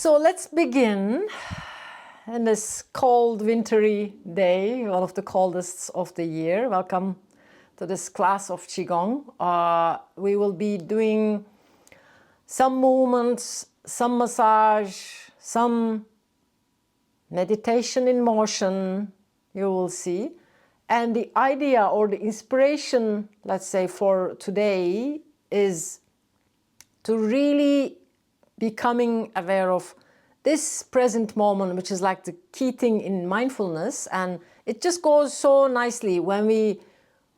So let's begin in this cold, wintry day, one of the coldest of the year. Welcome to this class of Qigong. We will be doing some movements, some massage, some meditation in motion, you will see. And the idea or the inspiration, let's say, for today is to really becoming aware of this present moment, which is like the key thing in mindfulness. And it just goes so nicely when we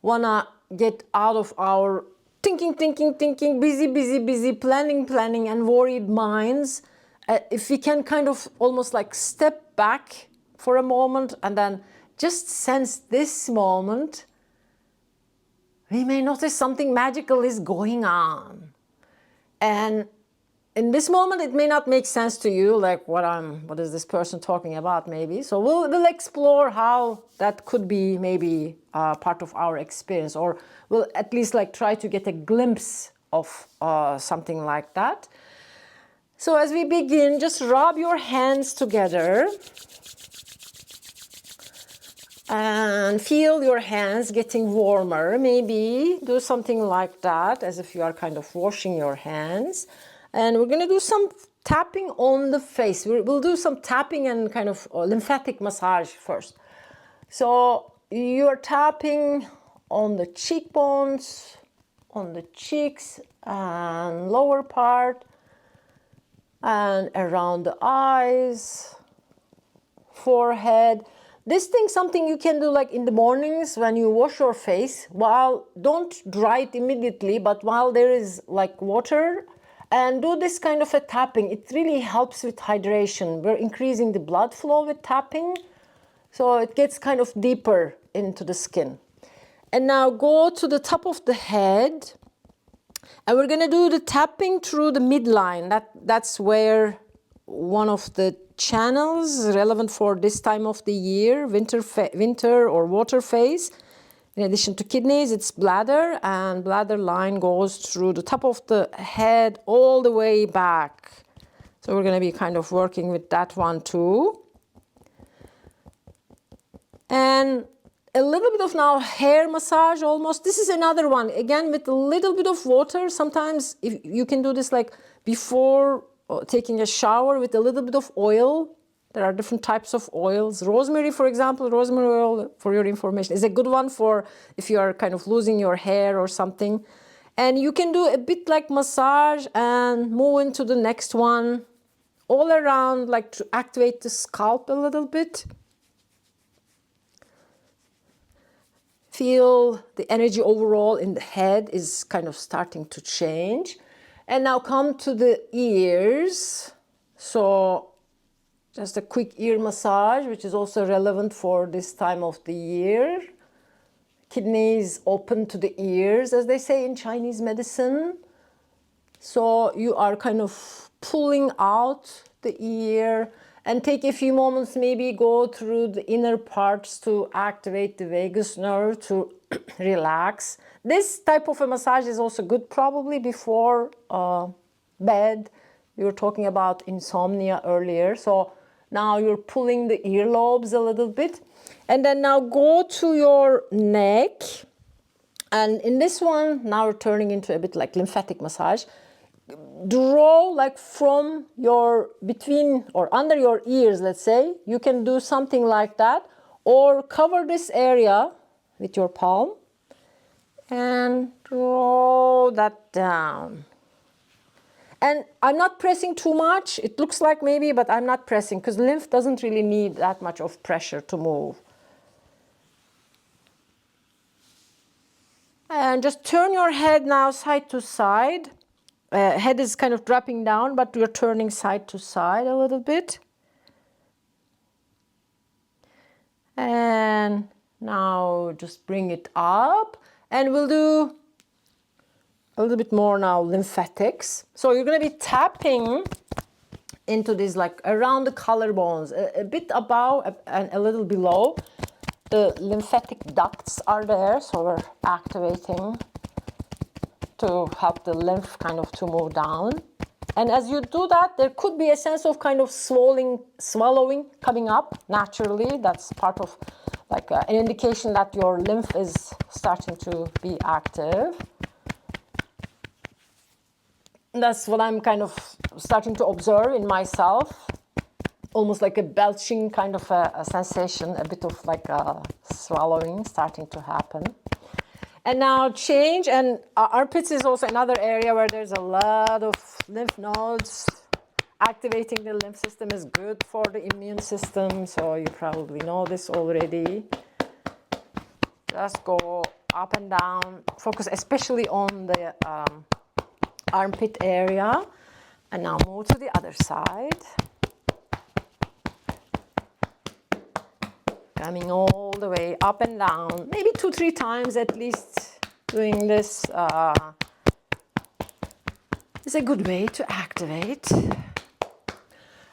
want to get out of our thinking, busy, planning, and worried minds. If we can kind of almost like step back for a moment and then just sense this moment, we may notice something magical is going on. And in this moment, it may not make sense to you, like what is this person talking about, maybe. So we'll explore how that could be maybe part of our experience, or we'll at least like try to get a glimpse of something like that. So as we begin, just rub your hands together and feel your hands getting warmer. Maybe do something like that, as if you are kind of washing your hands. And we're going to do some tapping on the face. We'll do some tapping and kind of lymphatic massage first. So you're tapping on the cheekbones, on the cheeks and lower part, and around the eyes, forehead. This thing, something you can do like in the mornings when you wash your face, don't dry it immediately, but while there is like water, and do this kind of a tapping. It really helps with hydration. We're increasing the blood flow with tapping, so it gets kind of deeper into the skin. And now go to the top of the head, and we're going to do the tapping through the midline. That's where one of the channels relevant for this time of the year, winter or water phase. In addition to kidneys, it's bladder, and bladder line goes through the top of the head all the way back. So we're going to be kind of working with that one too. And a little bit of now hair massage almost. This is another one, again with a little bit of water. Sometimes if you can do this like before taking a shower with a little bit of oil. There are different types of oils. Rosemary, for example, rosemary oil, for your information, is a good one for if you are kind of losing your hair or something. And you can do a bit like massage and move into the next one, all around, like to activate the scalp a little bit. Feel the energy overall in the head is kind of starting to change. And now come to the ears. So just a quick ear massage, which is also relevant for this time of the year. Kidneys open to the ears, as they say in Chinese medicine. So you are kind of pulling out the ear and take a few moments, maybe go through the inner parts to activate the vagus nerve to relax. This type of a massage is also good probably before bed. We were talking about insomnia earlier. So now you're pulling the earlobes a little bit. And then now go to your neck. And in this one, now we're turning into a bit like lymphatic massage. Draw like from your, between or under your ears, let's say. You can do something like that. Or cover this area with your palm. And draw that down. And I'm not pressing too much. It looks like maybe, but I'm not pressing because lymph doesn't really need that much of pressure to move. And just turn your head now side to side. Head is kind of dropping down, but you're turning side to side a little bit. And now just bring it up. And we'll do a little bit more now lymphatics. So you're going to be tapping into this like around the collarbones, a bit above and a little below. The lymphatic ducts are there, so we're activating to help the lymph kind of to move down. And as you do that, there could be a sense of kind of swallowing coming up naturally. That's part of like an indication that your lymph is starting to be active. That's what I'm kind of starting to observe in myself. Almost like a belching kind of a sensation, a bit of like a swallowing starting to happen. And now change, and armpits is also another area where there's a lot of lymph nodes. Activating the lymph system is good for the immune system, so you probably know this already. Just go up and down, focus especially on the armpit area. And now move to the other side. Coming all the way up and down, maybe 2-3 times at least. Doing this is a good way to activate.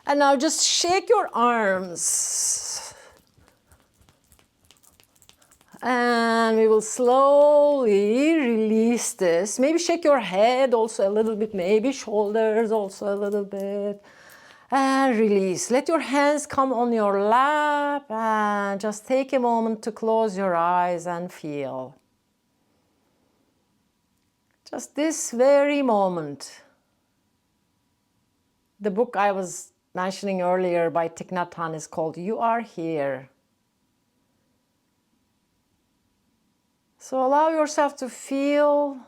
And now just shake your arms. And we will slowly release this. Maybe shake your head also a little bit, maybe shoulders also a little bit. And release. Let your hands come on your lap and just take a moment to close your eyes and feel. Just this very moment. The book I was mentioning earlier by Thich Nhat Hanh is called You Are Here. So allow yourself to feel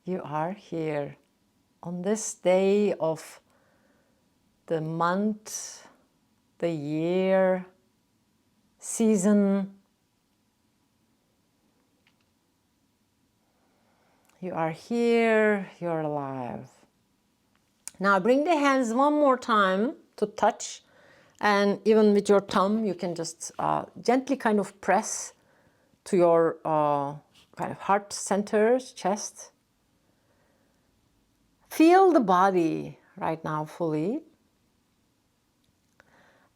you are here on this day of the month, the year, season. You are here, you're alive. Now bring the hands one more time to touch, and even with your thumb you can just gently kind of press to your kind of heart center, chest. Feel the body right now fully.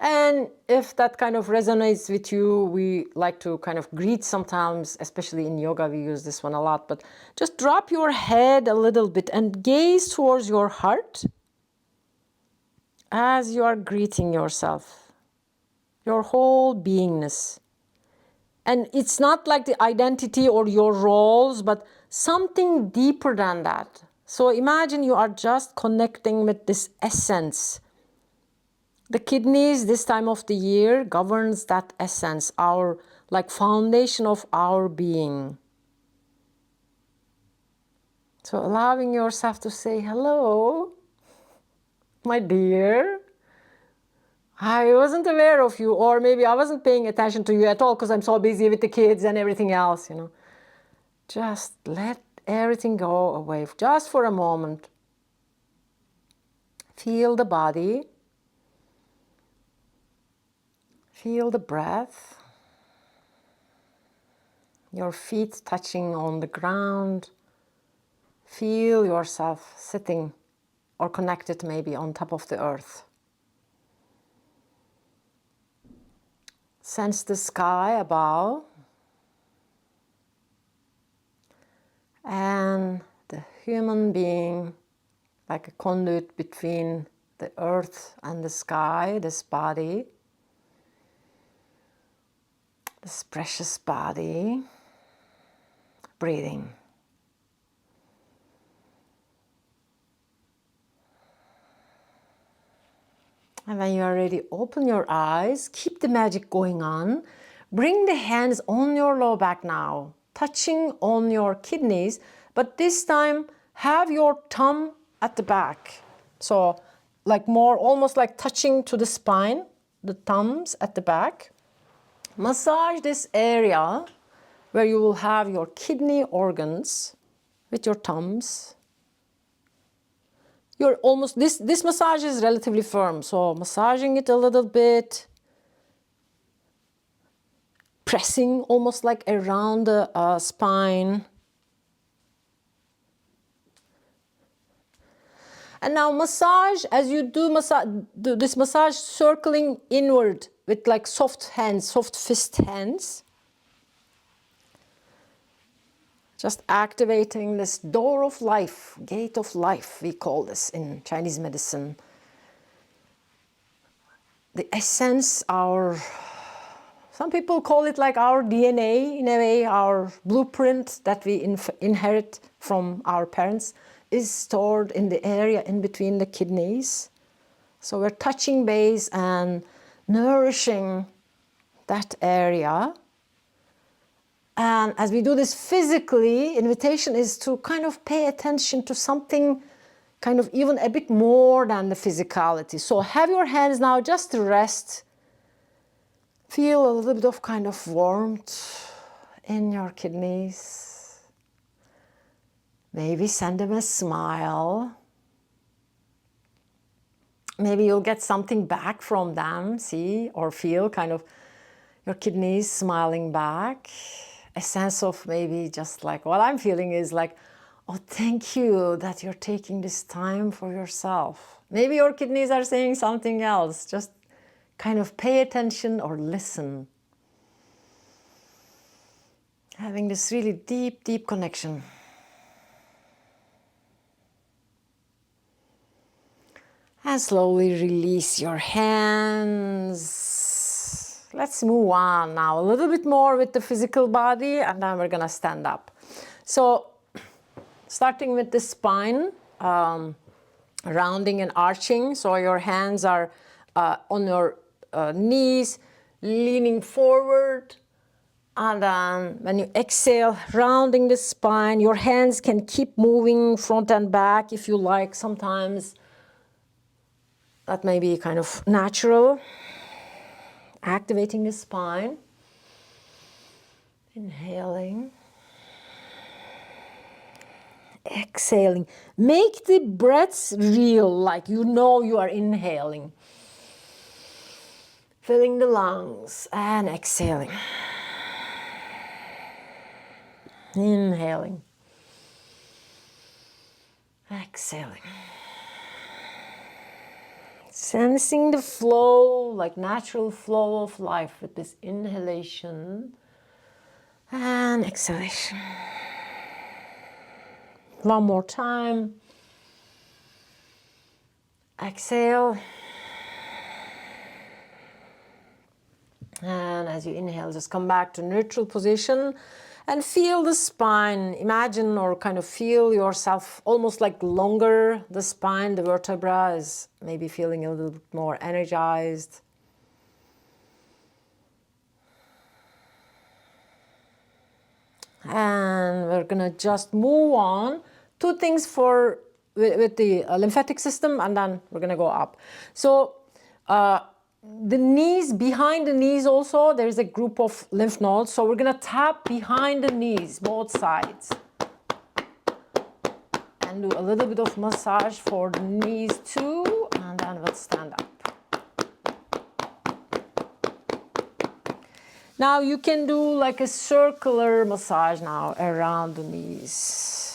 And if that kind of resonates with you, we like to kind of greet sometimes, especially in yoga, we use this one a lot, but just drop your head a little bit and gaze towards your heart as you are greeting yourself, your whole beingness. And it's not like the identity or your roles, but something deeper than that. So imagine you are just connecting with this essence. The kidneys this time of the year governs that essence, our like foundation of our being. So allowing yourself to say, hello, my dear. I wasn't aware of you, or maybe I wasn't paying attention to you at all because I'm so busy with the kids and everything else, you know. Just let everything go away just for a moment. Feel the body. Feel the breath, your feet touching on the ground. Feel yourself sitting or connected maybe on top of the earth. Sense the sky above and the human being like a conduit between the earth and the sky, this body. This precious body, breathing. And when you are ready, open your eyes, keep the magic going on. Bring the hands on your low back now, touching on your kidneys, but this time have your thumb at the back. So like more, almost like touching to the spine, the thumbs at the back. Massage this area where you will have your kidney organs with your thumbs. You're almost, this massage is relatively firm, so massaging it a little bit, pressing almost like around the spine. And now massage, as you do this massage, circling inward with like soft hands, soft fist hands. Just activating this door of life, gate of life, we call this in Chinese medicine. The essence, some people call it like our DNA, in a way, our blueprint that we inherit from our parents is stored in the area in between the kidneys. So we're touching base and nourishing that area. And as we do this physically, invitation is to kind of pay attention to something kind of even a bit more than the physicality. So have your hands now just to rest. Feel a little bit of kind of warmth in your kidneys. Maybe send them a smile. Maybe you'll get something back from them, see, or feel kind of your kidneys smiling back. A sense of maybe just like what I'm feeling is like, oh, thank you that you're taking this time for yourself. Maybe your kidneys are saying something else. Just kind of pay attention or listen. Having this really deep, deep connection. And slowly release your hands. Let's move on now a little bit more with the physical body, and then we're gonna stand up. So, starting with the spine, rounding and arching. So your hands are on your knees, leaning forward. And then when you exhale, rounding the spine, your hands can keep moving front and back if you like. Sometimes that may be kind of natural. Activating the spine. Inhaling. Exhaling. Make the breaths real, like you know you are inhaling. Filling the lungs and exhaling. Inhaling. Exhaling. Sensing the flow, like natural flow of life with this inhalation and exhalation. One more time. Exhale. And as you inhale, just come back to neutral position and feel the spine. Imagine or kind of feel yourself almost like longer. The spine, the vertebra is maybe feeling a little bit more energized. And we're gonna just move on. Two things with the lymphatic system, and then we're gonna go up. So the knees, behind the knees also, there's a group of lymph nodes. So we're gonna tap behind the knees, both sides. And do a little bit of massage for the knees too, and then we'll stand up. Now you can do like a circular massage now around the knees.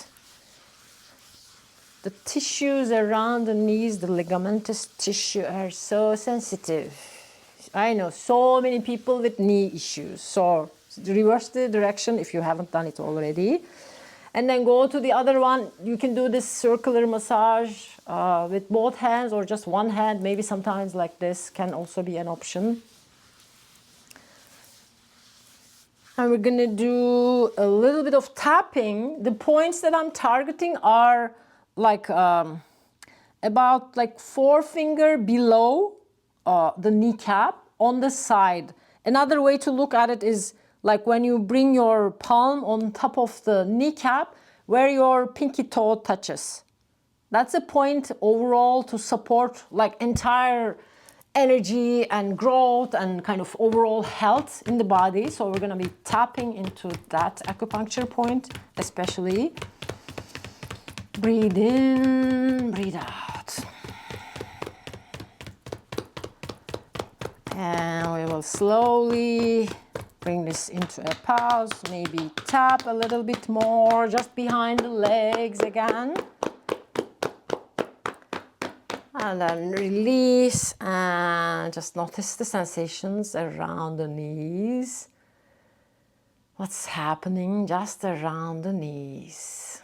The tissues around the knees, the ligamentous tissue are so sensitive. I know so many people with knee issues. So reverse the direction if you haven't done it already. And then go to the other one. You can do this circular massage with both hands or just one hand. Maybe sometimes like this can also be an option. And we're gonna do a little bit of tapping. The points that I'm targeting are like about like forefinger below the kneecap on the side. Another way to look at it is like when you bring your palm on top of the kneecap where your pinky toe touches. That's a point overall to support like entire energy and growth and kind of overall health in the body. So we're gonna be tapping into that acupuncture point, especially. Breathe in, breathe out. And we will slowly bring this into a pause, maybe tap a little bit more just behind the legs again. And then release and just notice the sensations around the knees. what's happening just around the knees.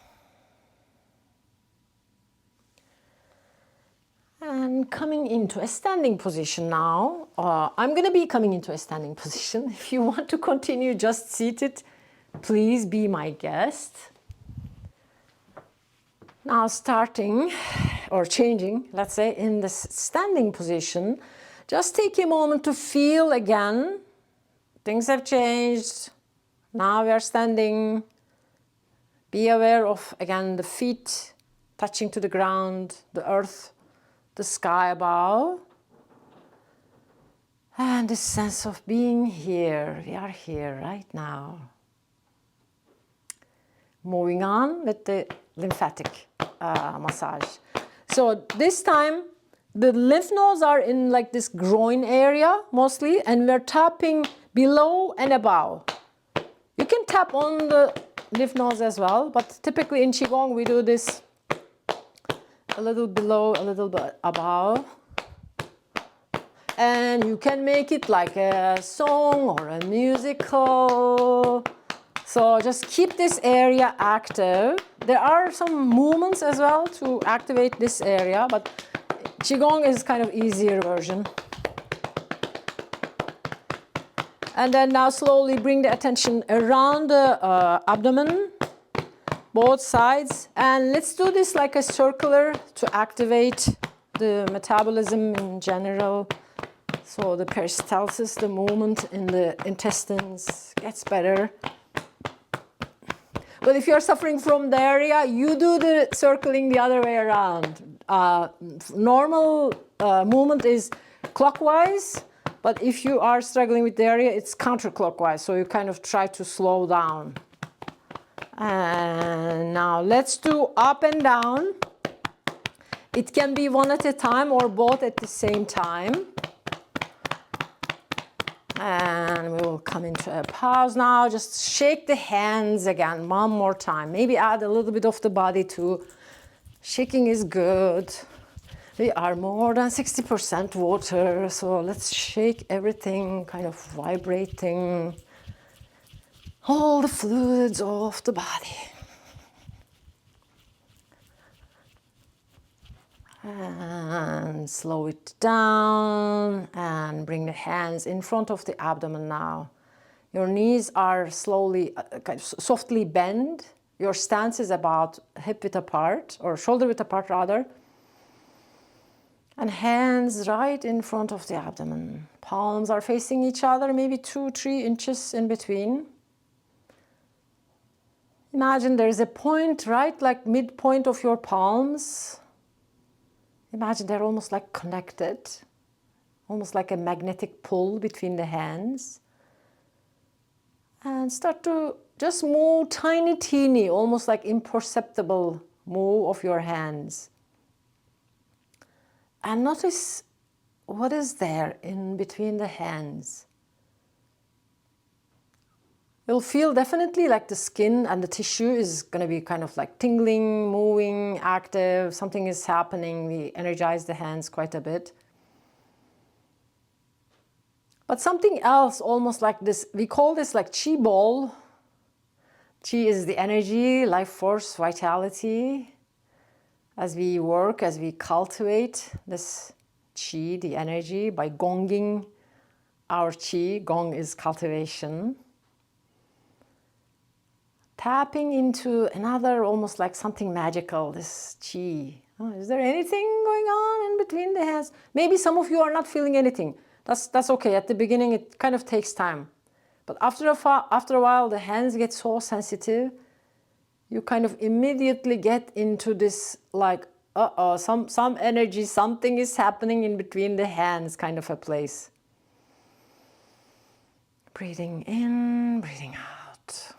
And coming into a standing position now. I'm going to be coming into a standing position. If you want to continue just seated, please be my guest. Now starting or changing, let's say, in the standing position, just take a moment to feel again. Things have changed. Now we are standing. Be aware of, again, the feet touching to the ground, the earth, the sky above. And this sense of being here. We are here right now. Moving on with the lymphatic massage. So this time, the lymph nodes are in like this groin area mostly, and we're tapping below and above. You can tap on the lymph nodes as well, but typically in Qigong we do this a little below, a little bit above. And you can make it like a song or a musical. So just keep this area active. There are some movements as well to activate this area, but Qigong is kind of easier version. And then now slowly bring the attention around the abdomen, both sides. And let's do this like a circular to activate the metabolism in general. So the peristalsis, the movement in the intestines gets better. But if you're suffering from diarrhea, you do the circling the other way around. Normal movement is clockwise, but if you are struggling with diarrhea, it's counterclockwise. So you kind of try to slow down. And now let's do up and down. It can be one at a time or both at the same time. And we will come into a pause now. Just shake the hands again one more time. Maybe add a little bit of the body too. Shaking is good. We are more than 60% water, so let's shake everything, kind of vibrating all the fluids of the body. And slow it down and bring the hands in front of the abdomen now. Your knees are slowly, kind of softly bent. Your stance is about hip width apart, or shoulder width apart rather. And hands right in front of the abdomen. Palms are facing each other, maybe 2-3 inches in between. Imagine there is a point right like midpoint of your palms. Imagine they're almost like connected, almost like a magnetic pull between the hands. And start to just move tiny, teeny, almost like imperceptible move of your hands. And notice what is there in between the hands. You'll feel definitely like the skin and the tissue is going to be kind of like tingling, moving, active. Something is happening. We energize the hands quite a bit. But something else almost like this, we call this like Qi ball. Qi is the energy, life force, vitality. As we work, as we cultivate this Qi, the energy, by gonging our Qi. Gong is cultivation. Tapping into another, almost like something magical, this Qi. Oh, is there anything going on in between the hands? Maybe some of you are not feeling anything. That's okay. At the beginning, it kind of takes time. But after a while, the hands get so sensitive, you kind of immediately get into this like, some energy, something is happening in between the hands kind of a place. Breathing in, breathing out.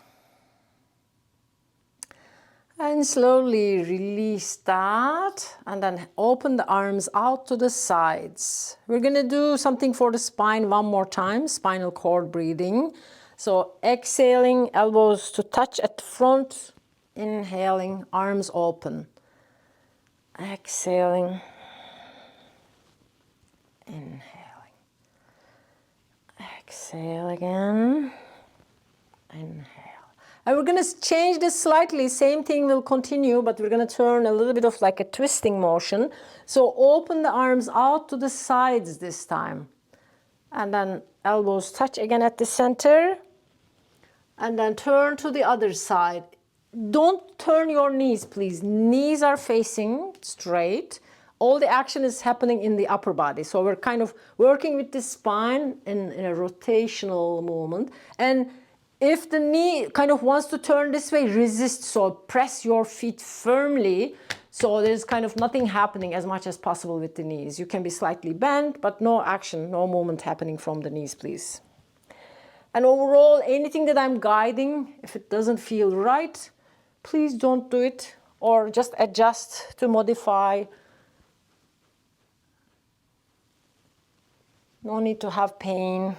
And slowly release that and then open the arms out to the sides. We're going to do something for the spine one more time, spinal cord breathing. So exhaling, elbows to touch at the front, inhaling, arms open. Exhaling, inhaling. Exhale again. inhale. And we're going to change this slightly. Same thing will continue, but we're going to turn a little bit of like a twisting motion. So open the arms out to the sides this time. And then elbows touch again at the center. And then turn to the other side. Don't turn your knees, please. Knees are facing straight. All the action is happening in the upper body. So we're kind of working with the spine in a rotational movement. And if the knee kind of wants to turn this way, resist. So press your feet firmly. So there's kind of nothing happening as much as possible with the knees. You can be slightly bent, but no action, no movement happening from the knees, please. And overall, anything that I'm guiding, if it doesn't feel right, please don't do it, or just adjust to modify. No need to have pain.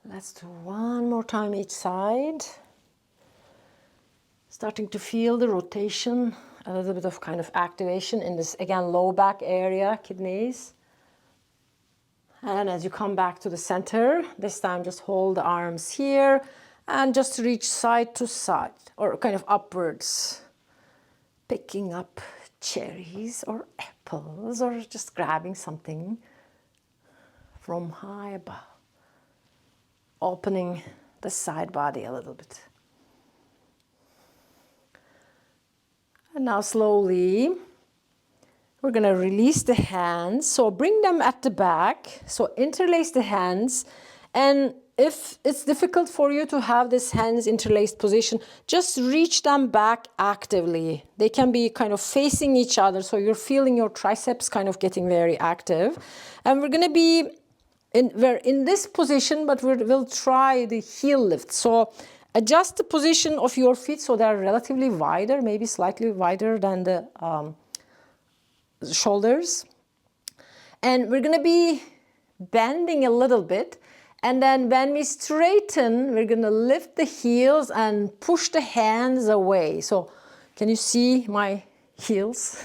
Let's do one more time each side. Starting to feel the rotation, a little bit of kind of activation in this, again, low back area, kidneys. And as you come back to the center, this time just hold the arms here and just reach side to side or kind of upwards. Picking up cherries or apples or just grabbing something from high above. Opening the side body a little bit. And now slowly, we're going to release the hands. So bring them at the back. So interlace the hands. And if it's difficult for you to have this hands interlaced position, just reach them back actively. They can be kind of facing each other. So you're feeling your triceps kind of getting very active. And we're going to be we're in this position, but we'll try the heel lift. So adjust the position of your feet so they're relatively wider, maybe slightly wider than the shoulders. And we're going to be bending a little bit. And then when we straighten, we're going to lift the heels and push the hands away. So can you see my heels?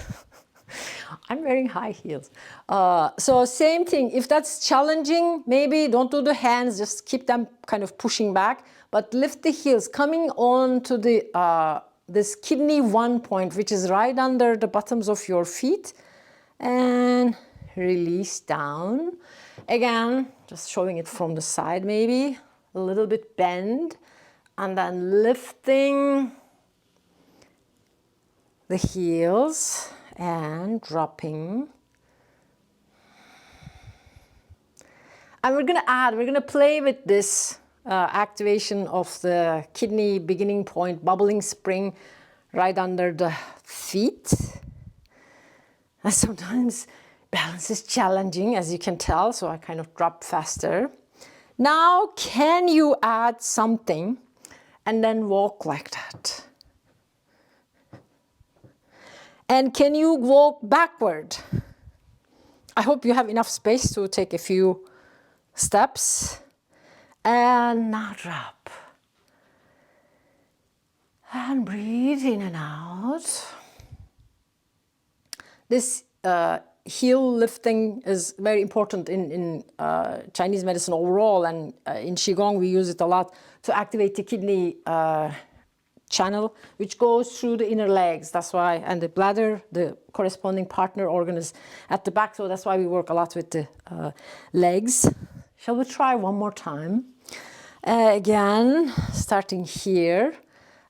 I'm wearing high heels. So same thing, if that's challenging, maybe don't do the hands, just keep them kind of pushing back, but lift the heels, coming on to the this kidney 1 point, which is right under the bottoms of your feet, and release down. Again, just showing it from the side maybe, a little bit bend, and then lifting the heels and dropping. And we're going to play with this activation of the kidney beginning point, bubbling spring right under the feet. And sometimes balance is challenging, as you can tell, so I kind of drop faster. Now, can you add something and then walk like that? And can you walk backward? I hope you have enough space to take a few steps. And now drop. And breathe in and out. This heel lifting is very important in Chinese medicine overall, and in Qigong we use it a lot to activate the kidney channel, which goes through the inner legs. That's why, and the bladder, the corresponding partner organ is at the back, so that's why we work a lot with the legs. Shall we try one more time? Again, starting here,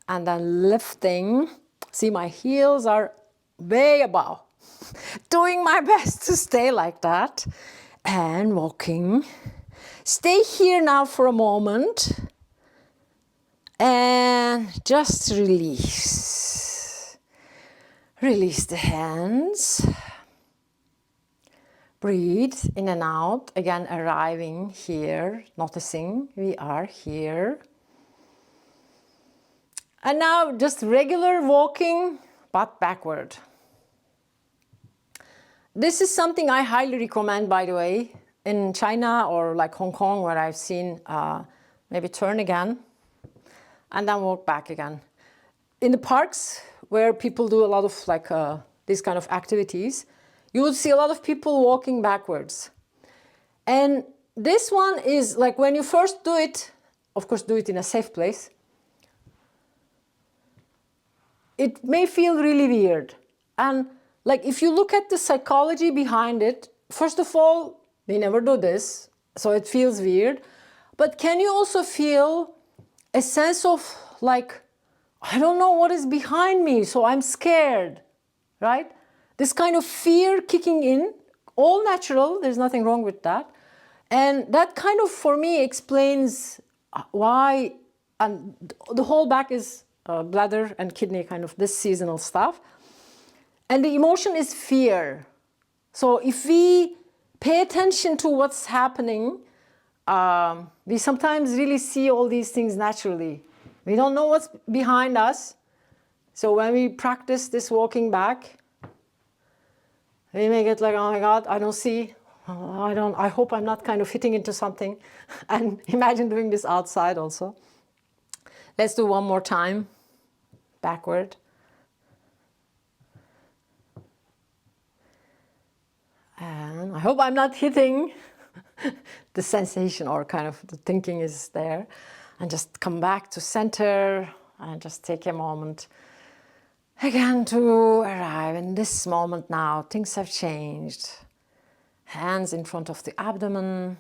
and then lifting. See, my heels are way above. Doing my best to stay like that. And walking. Stay here now for a moment. And just release. Release the hands. Breathe in and out. Again, arriving here, noticing we are here. And now just regular walking, but backward. This is something I highly recommend, by the way, in China or like Hong Kong, where I've seen maybe turn again and then walk back again. In the parks where people do a lot of like these kind of activities, you will see a lot of people walking backwards. And this one is like when you first do it, of course, do it in a safe place. It may feel really weird. And like if you look at the psychology behind it, first of all, we never do this, so it feels weird. But can you also feel a sense of like, I don't know what is behind me, so I'm scared, right? This kind of fear kicking in, all natural, there's nothing wrong with that. And that kind of, for me, explains why, and the whole back is bladder and kidney, kind of this seasonal stuff. And the emotion is fear. So if we pay attention to what's happening, we sometimes really see all these things naturally. We don't know what's behind us. So when we practice this walking back, we may get like, oh my God, I don't see. I hope I'm not kind of hitting into something. And imagine doing this outside also. Let's do one more time. Backward. And I hope I'm not hitting the sensation, or kind of the thinking is there. And just come back to center and just take a moment again to arrive in this moment now. Things have changed. Hands in front of the abdomen.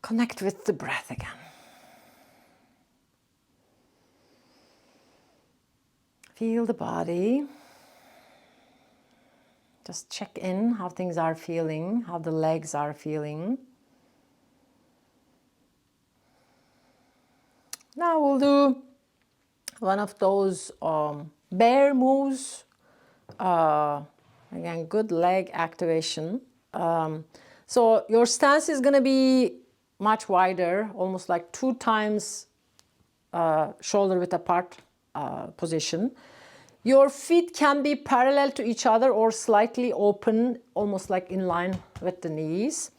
Connect with the breath again. Feel the body. Just check in how things are feeling, how the legs are feeling. Now we'll do one of those bear moves. Again, good leg activation. So your stance is going to be much wider, almost like 2 times shoulder width apart position. Your feet can be parallel to each other or slightly open, almost like in line with the knees.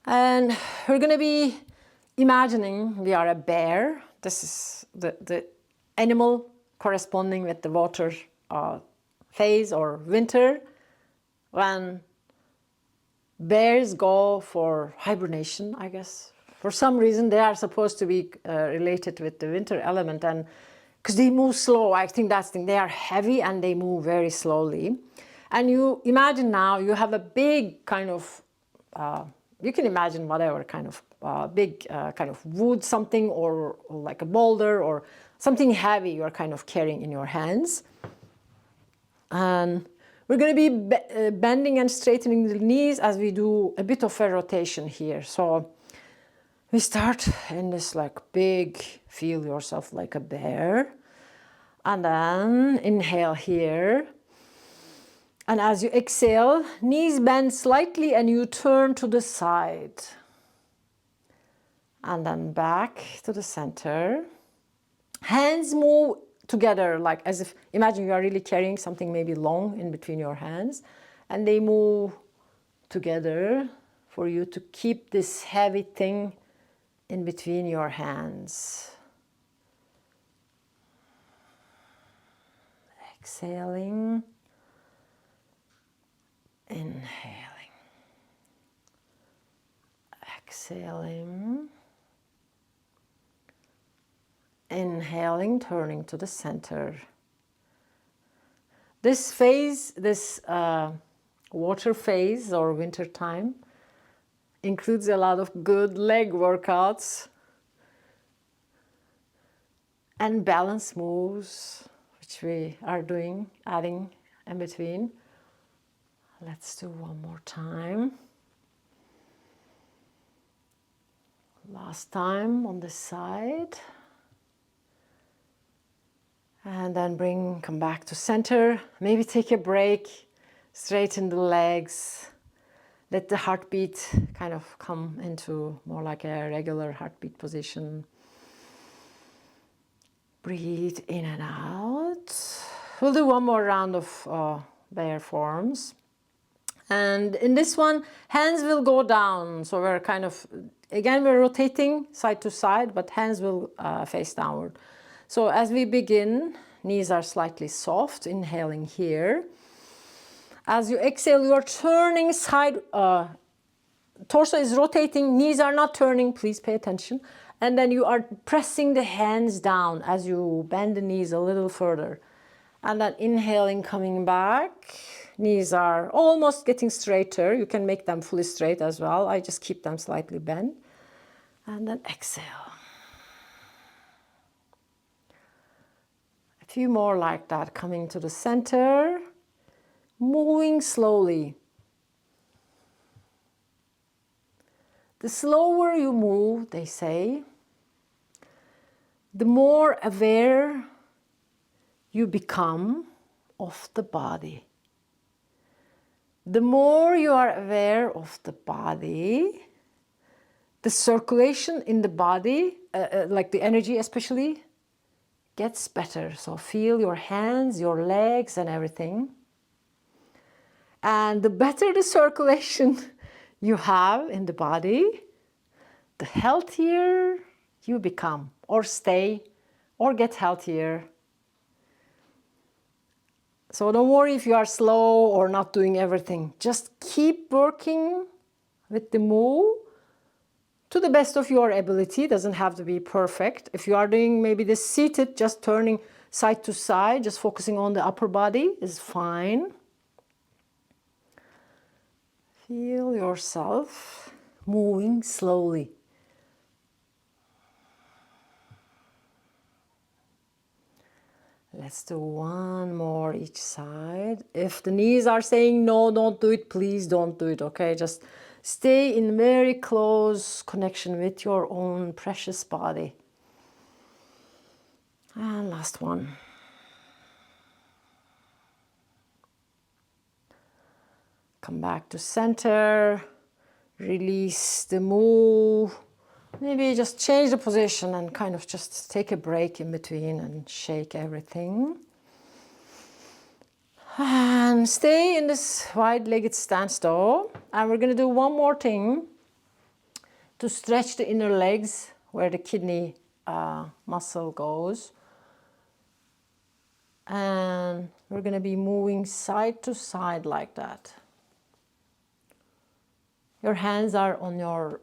And we're going to be imagining we are a bear. This is the animal corresponding with the water phase or winter, when bears go for hibernation, I guess. For some reason, they are supposed to be related with the winter element, and because they move slow, I think that's the thing. They are heavy and they move very slowly. And you imagine now you have a big kind of, you can imagine whatever kind of big kind of wood something, or like a boulder or something heavy you're kind of carrying in your hands. And we're going to be bending and straightening the knees as we do a bit of a rotation here. So we start in this like big, feel yourself like a bear. And then inhale here. And as you exhale, knees bend slightly and you turn to the side. And then back to the center. Hands move together, like as if, imagine you are really carrying something maybe long in between your hands. And they move together for you to keep this heavy thing in between your hands. Exhaling. Inhaling. Exhaling. Inhaling, turning to the center. This phase, this water phase or winter time, includes a lot of good leg workouts and balance moves, which we are doing, adding in between. Let's do one more time. Last time on this side. And then come back to center. Maybe take a break, straighten the legs. Let the heartbeat kind of come into more like a regular heartbeat position. Breathe in and out. We'll do one more round of bear forms. And in this one, hands will go down. So we're kind of, again, we're rotating side to side, but hands will face downward. So as we begin, knees are slightly soft, inhaling here. As you exhale, you are turning torso is rotating, knees are not turning, please pay attention. And then you are pressing the hands down as you bend the knees a little further. And then inhaling, coming back. Knees are almost getting straighter. You can make them fully straight as well. I just keep them slightly bent. And then exhale. A few more like that, coming to the center. Moving slowly. The slower you move, they say, the more aware you become of the body. The more you are aware of the body, the circulation in the body, like the energy especially, gets better. So feel your hands, your legs and everything. And the better the circulation you have in the body, the healthier you become, or stay, or get healthier. So don't worry if you are slow or not doing everything. Just keep working with the move to the best of your ability. It doesn't have to be perfect. If you are doing maybe the seated, just turning side to side, just focusing on the upper body is fine. Feel yourself moving slowly. Let's do one more each side. If the knees are saying no, don't do it, please don't do it, okay? Just stay in very close connection with your own precious body. And last one. Come back to center. Release the move. Maybe just change the position and kind of just take a break in between and shake everything. And stay in this wide-legged stance though. And we're going to do one more thing to stretch the inner legs where the kidney muscle goes. And we're going to be moving side to side like that. Your hands are on your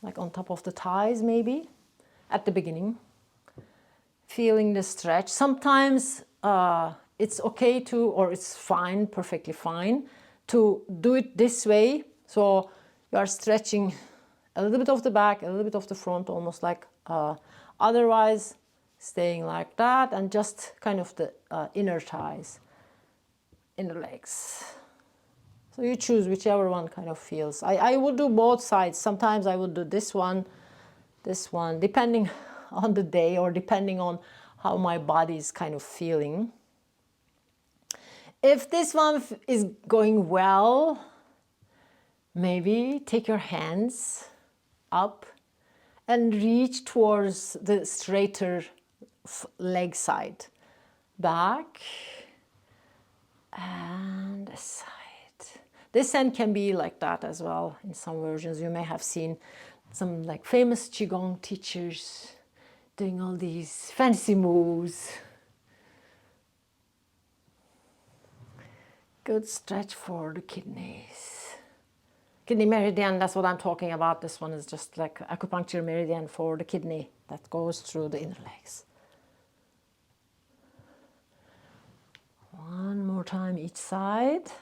like on top of the thighs maybe, at the beginning. Feeling the stretch. Sometimes it's okay to, or it's fine, perfectly fine, to do it this way. So you are stretching a little bit of the back, a little bit of the front, almost like otherwise staying like that, and just kind of the inner thighs, inner legs. So you choose whichever one kind of feels. I would do both sides. Sometimes I would do this one, depending on the day or depending on how my body is kind of feeling. If this one is going well, maybe take your hands up and reach towards the straighter leg side. Back and aside. This end can be like that as well in some versions. You may have seen some like famous Qigong teachers doing all these fancy moves. Good stretch for the kidneys. Kidney meridian, that's what I'm talking about. This one is just like acupuncture meridian for the kidney that goes through the inner legs. One more time each side.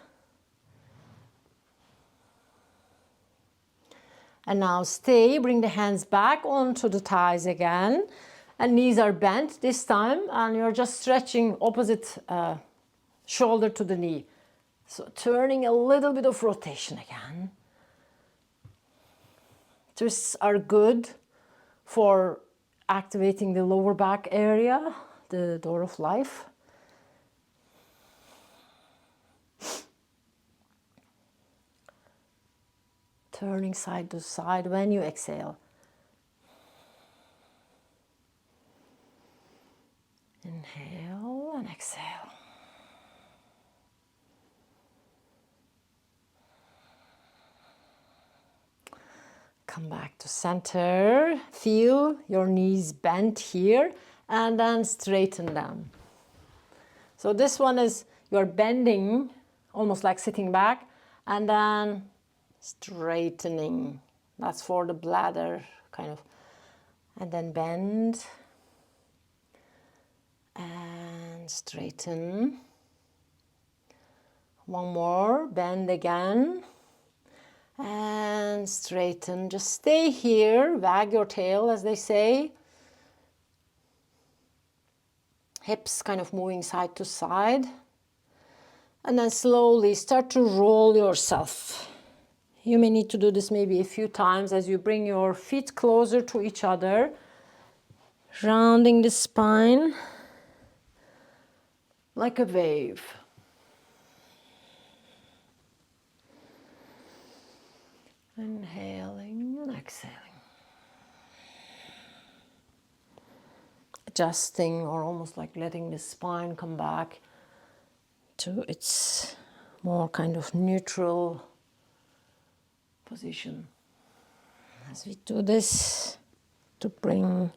And now stay, bring the hands back onto the thighs again. And knees are bent this time. And you're just stretching opposite shoulder to the knee. So turning a little bit of rotation again. Twists are good for activating the lower back area, the door of life. Turning side to side when you exhale. Inhale and exhale. Come back to center. Feel your knees bent here and then straighten them. So this one is you're bending, almost like sitting back, and then straightening. That's for the bladder, kind of. And then bend and straighten. One more, bend again and straighten. Just stay here, wag your tail as they say. Hips kind of moving side to side. And then slowly start to roll yourself. You may need to do this maybe a few times as you bring your feet closer to each other, rounding the spine like a wave. Inhaling and exhaling. Adjusting or almost like letting the spine come back to its more kind of neutral position. As we do this, to bring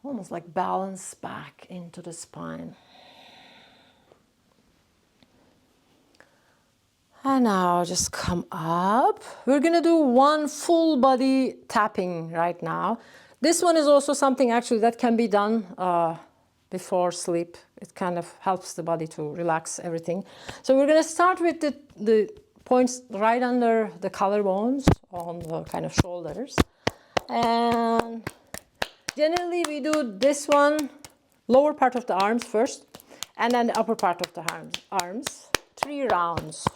almost like balance back into the spine. And now just come up. We're gonna do one full body tapping right now. This one is also something actually that can be done before sleep. It kind of helps the body to relax everything. So we're gonna start with the points right under the collarbones on the kind of shoulders. And generally we do this one, lower part of the arms first, and then the upper part of the arms. 3 rounds.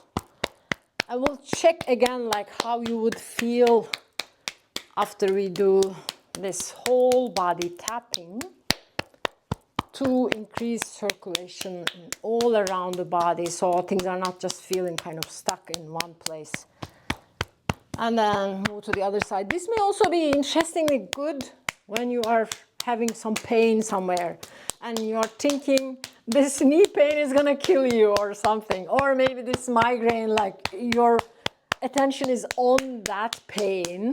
I will check again like how you would feel after we do this whole body tapping to increase circulation all around the body so things are not just feeling kind of stuck in one place. And then move to the other side. This may also be interestingly good when you are having some pain somewhere and you're thinking this knee pain is gonna kill you or something, or maybe this migraine, like your attention is on that pain.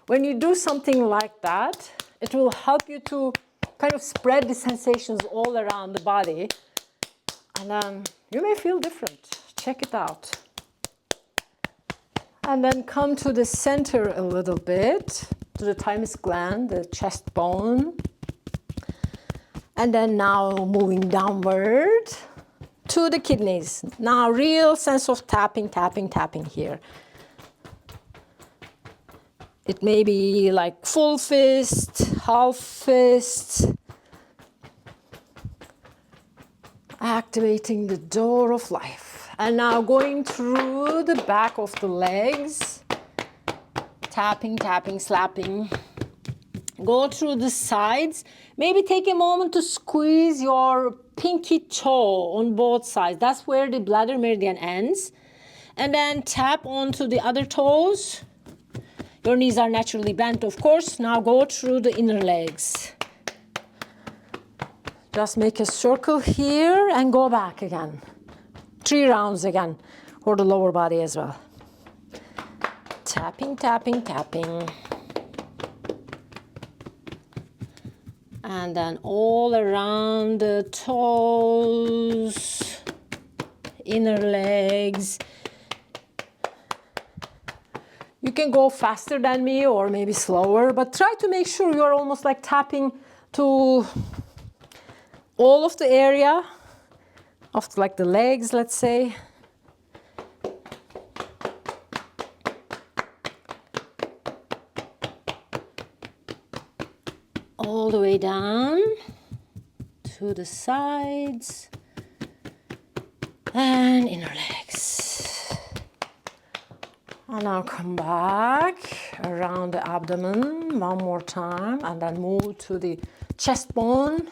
When you do something like that, it will help you to kind of spread the sensations all around the body, and then you may feel different. Check it out. And then come to the center a little bit, to the thymus gland, the chest bone. And then now moving downward to the kidneys. Now real sense of tapping, tapping, tapping here. It may be like full fist, half fist. Activating the door of life. And now going through the back of the legs. Tapping, tapping, slapping. Go through the sides. Maybe take a moment to squeeze your pinky toe on both sides. That's where the bladder meridian ends. And then tap onto the other toes. Your knees are naturally bent, of course. Now go through the inner legs. Just make a circle here and go back again. 3 rounds again for the lower body as well. Tapping, tapping, tapping. And then all around the toes, inner legs. You can go faster than me or maybe slower, but try to make sure you're almost like tapping to all of the area of like the legs, let's say. All the way down to the sides and inner legs. And now come back around the abdomen one more time and then move to the chest bone.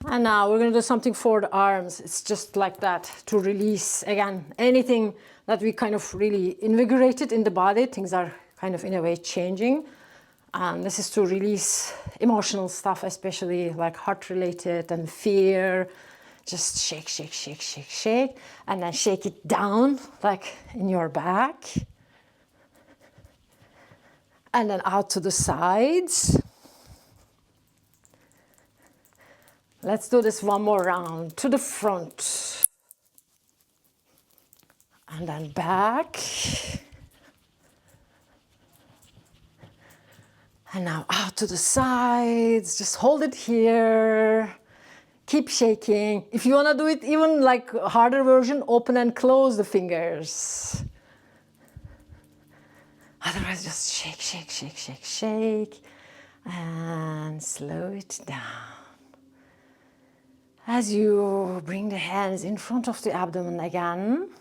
And now we're going to do something for the arms. It's just like that to release, again, anything that we kind of really invigorated in the body. Things are kind of in a way changing. And this is to release emotional stuff, especially like heart-related and fear. Just shake, shake, shake, shake, shake. And then shake it down, like in your back. And then out to the sides. Let's do this one more round. To the front. And then back. And now out to the sides. Just hold it here. Keep shaking. If you want to do it even like a harder version, open and close the fingers. Otherwise, just shake, shake, shake, shake, shake. And slow it down. As you bring the hands in front of the abdomen again,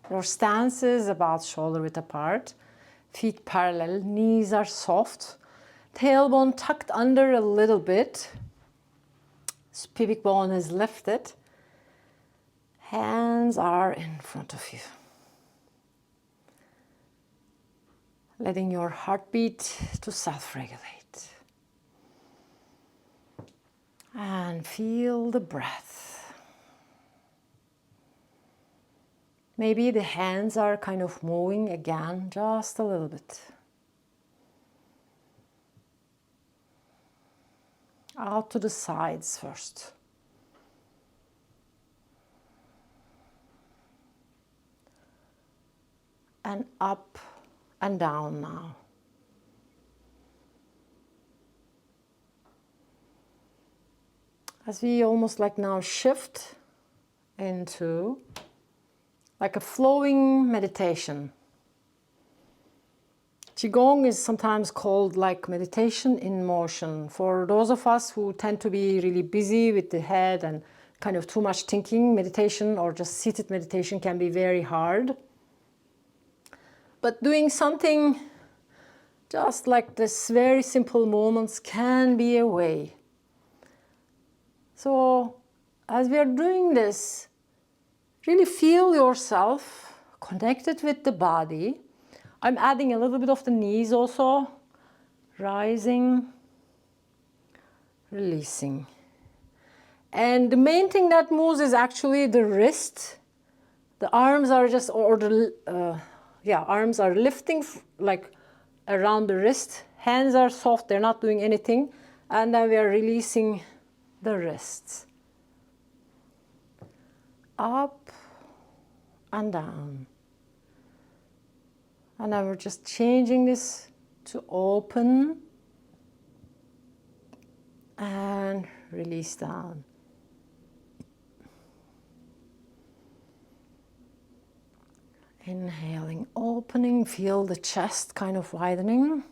your stance is about shoulder width apart, feet parallel, knees are soft, tailbone tucked under a little bit, pubic bone is lifted, hands are in front of you. Letting your heartbeat to self-regulate. And feel the breath. Maybe the hands are kind of moving again, just a little bit. Out to the sides first. And up and down now. As we almost like now shift into like a flowing meditation. Qigong is sometimes called like meditation in motion. For those of us who tend to be really busy with the head and kind of too much thinking, meditation or just seated meditation can be very hard. But doing something just like this, very simple moments can be a way. So as we are doing this, really feel yourself connected with the body. I'm adding a little bit of the knees also, rising, releasing. And the main thing that moves is actually the wrist. The arms are just, arms are lifting like around the wrist. Hands are soft, they're not doing anything. And then we are releasing the wrists. Up and down. And now we're just changing this to open and release down. Inhaling, opening, feel the chest kind of widening.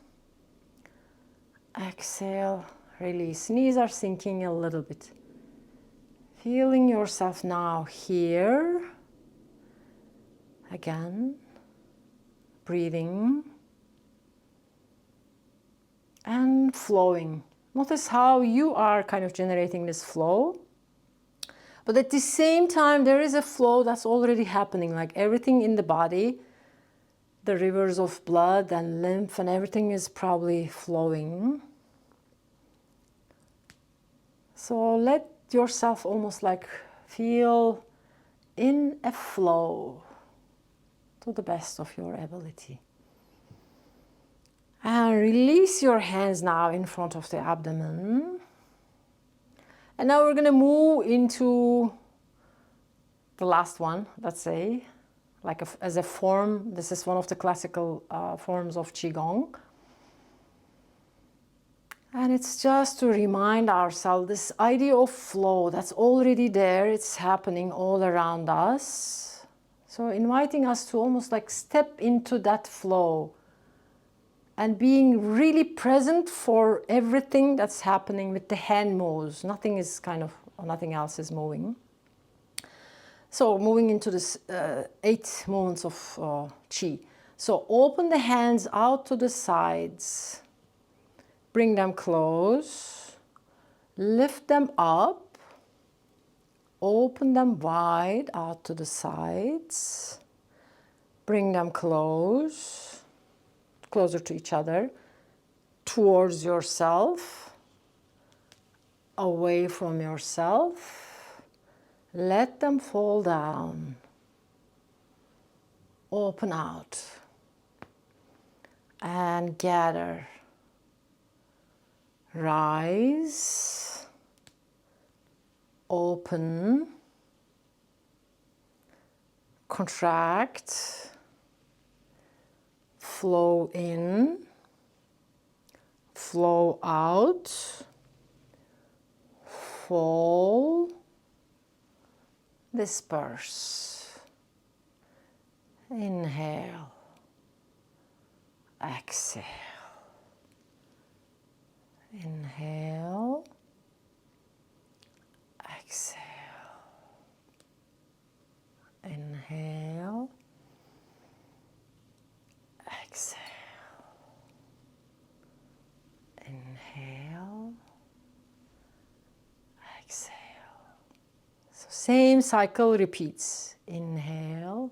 Exhale, release. Knees are sinking a little bit. Feeling yourself now here. Again. Breathing. And flowing. Notice how you are kind of generating this flow. But at the same time, there is a flow that's already happening, like everything in the body, the rivers of blood and lymph and everything is probably flowing. So let yourself almost like feel in a flow to the best of your ability. And release your hands now in front of the abdomen. And now we're going to move into the last one, let's say, like as a form. This is one of the classical forms of Qigong. And it's just to remind ourselves this idea of flow that's already there. It's happening all around us. So inviting us to almost like step into that flow and being really present for everything that's happening with the hand moves. Nothing else is moving. So moving into this 8 movements of Qi. So open the hands out to the sides. Bring them close. Lift them up. Open them wide out to the sides. Bring them close. Closer to each other, towards yourself, away from yourself. Let them fall down. Open out and gather. Rise, open, contract, flow in, flow out, fall, disperse. Inhale, exhale. Inhale, exhale. Inhale, exhale. Inhale, exhale. So same cycle repeats. Inhale,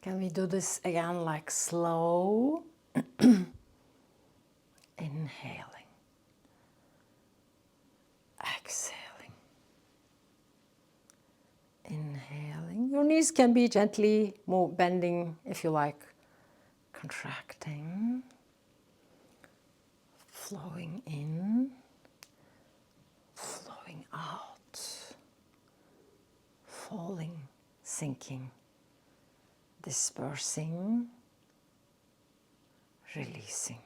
can we do this again like slow? Inhaling, exhaling, inhaling. Your knees can be gently bending if you like. Contracting, flowing in, flowing out, falling, sinking, dispersing, releasing.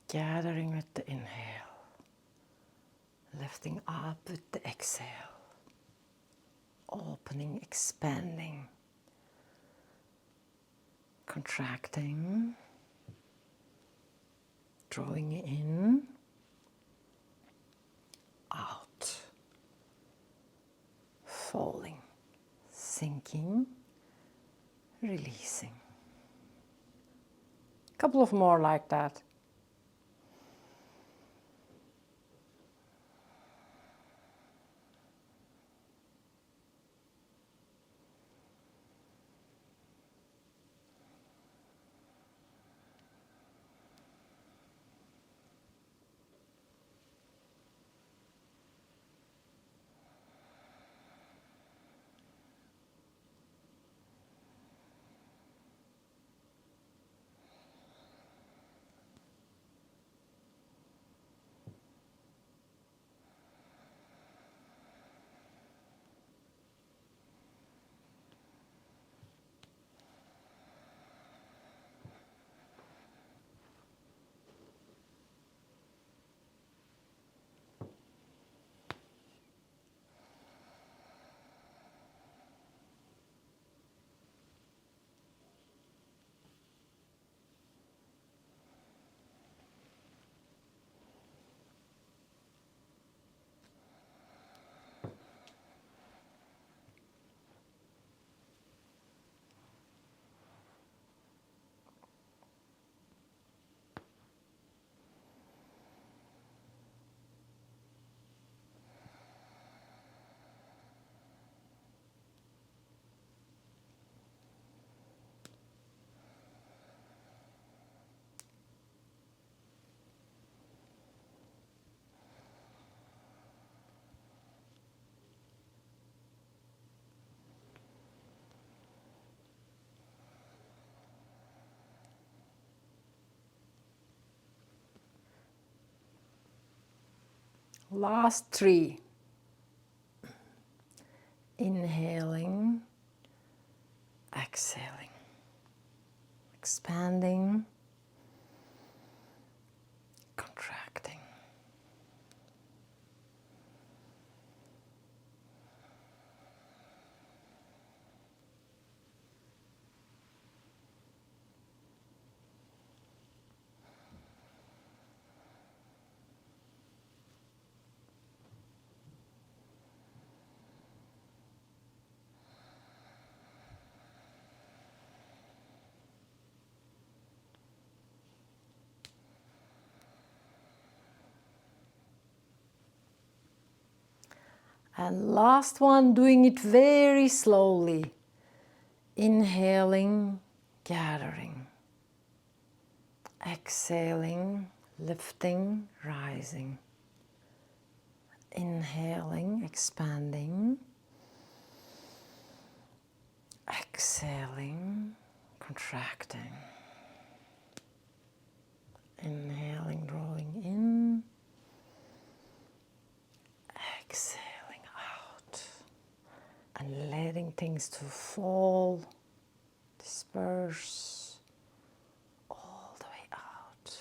Gathering with the inhale, lifting up with the exhale, opening, expanding, contracting, drawing in, out, falling, sinking, releasing. A couple of more like that. Last three. Inhaling, exhaling, expanding, contracting. And last one, doing it very slowly. Inhaling, gathering. Exhaling, lifting, rising. Inhaling, expanding. Exhaling, contracting. Inhaling, drawing in. Exhaling out. And letting things to fall, disperse all the way out.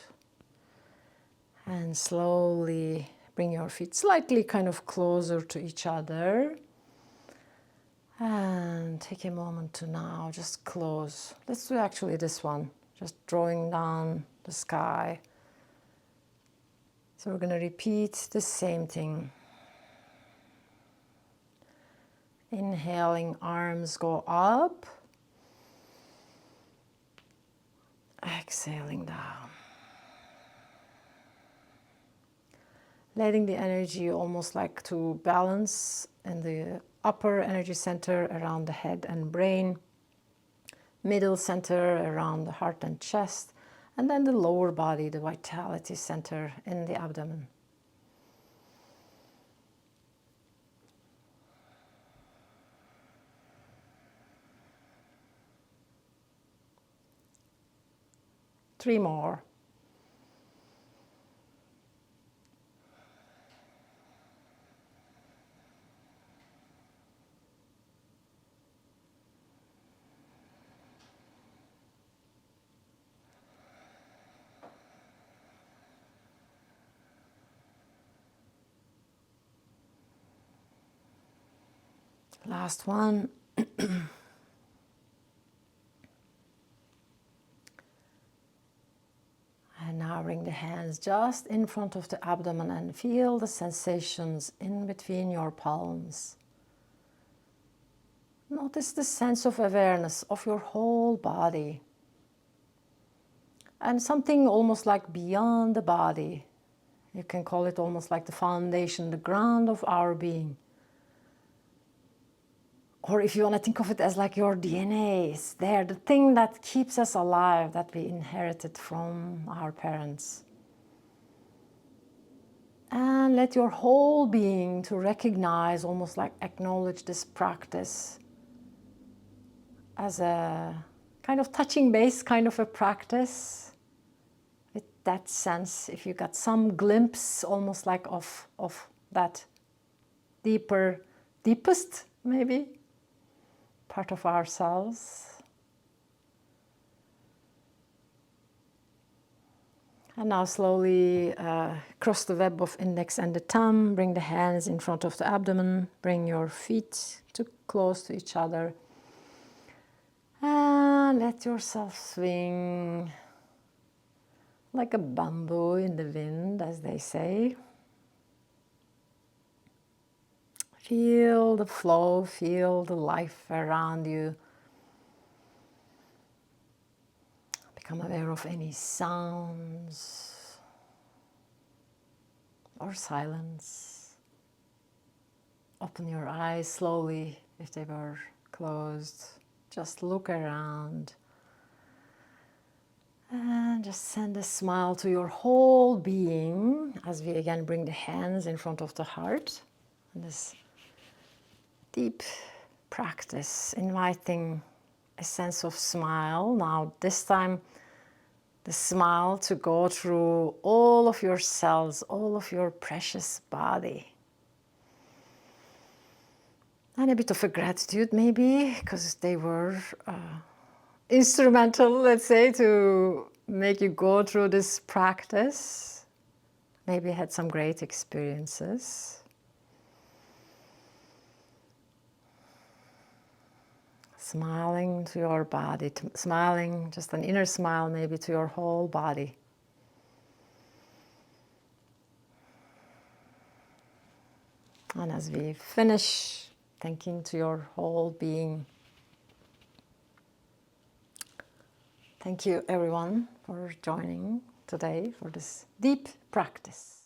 And slowly bring your feet slightly kind of closer to each other. And take a moment to now just close. Let's do actually this one. Just drawing down the sky. So we're going to repeat the same thing. Inhaling, arms go up. Exhaling down. Letting the energy almost like to balance in the upper energy center around the head and brain, middle center around the heart and chest, and then the lower body, the vitality center in the abdomen. Three more. Last one. And now bring the hands just in front of the abdomen and feel the sensations in between your palms. Notice the sense of awareness of your whole body. And something almost like beyond the body. You can call it almost like the foundation, the ground of our being. Or if you want to think of it as like your DNA is there, the thing that keeps us alive, that we inherited from our parents. And let your whole being to recognize, almost like acknowledge this practice as a kind of touching base, kind of a practice. With that sense, if you got some glimpse almost like of that deepest maybe, part of ourselves. And now slowly cross the web of index and the thumb. Bring the hands in front of the abdomen. Bring your feet too close to each other. And let yourself swing like a bamboo in the wind, as they say. Feel the flow, feel the life around you. Become aware of any sounds or silence. Open your eyes slowly if they were closed. Just look around. And just send a smile to your whole being as we again bring the hands in front of the heart. And this deep practice, inviting a sense of smile. Now this time, the smile to go through all of your cells, all of your precious body. And a bit of a gratitude maybe, because they were instrumental, let's say, to make you go through this practice. Maybe had some great experiences. Smiling to your body, smiling, just an inner smile maybe to your whole body. And as we finish, thanking to your whole being. Thank you everyone for joining today for this deep practice.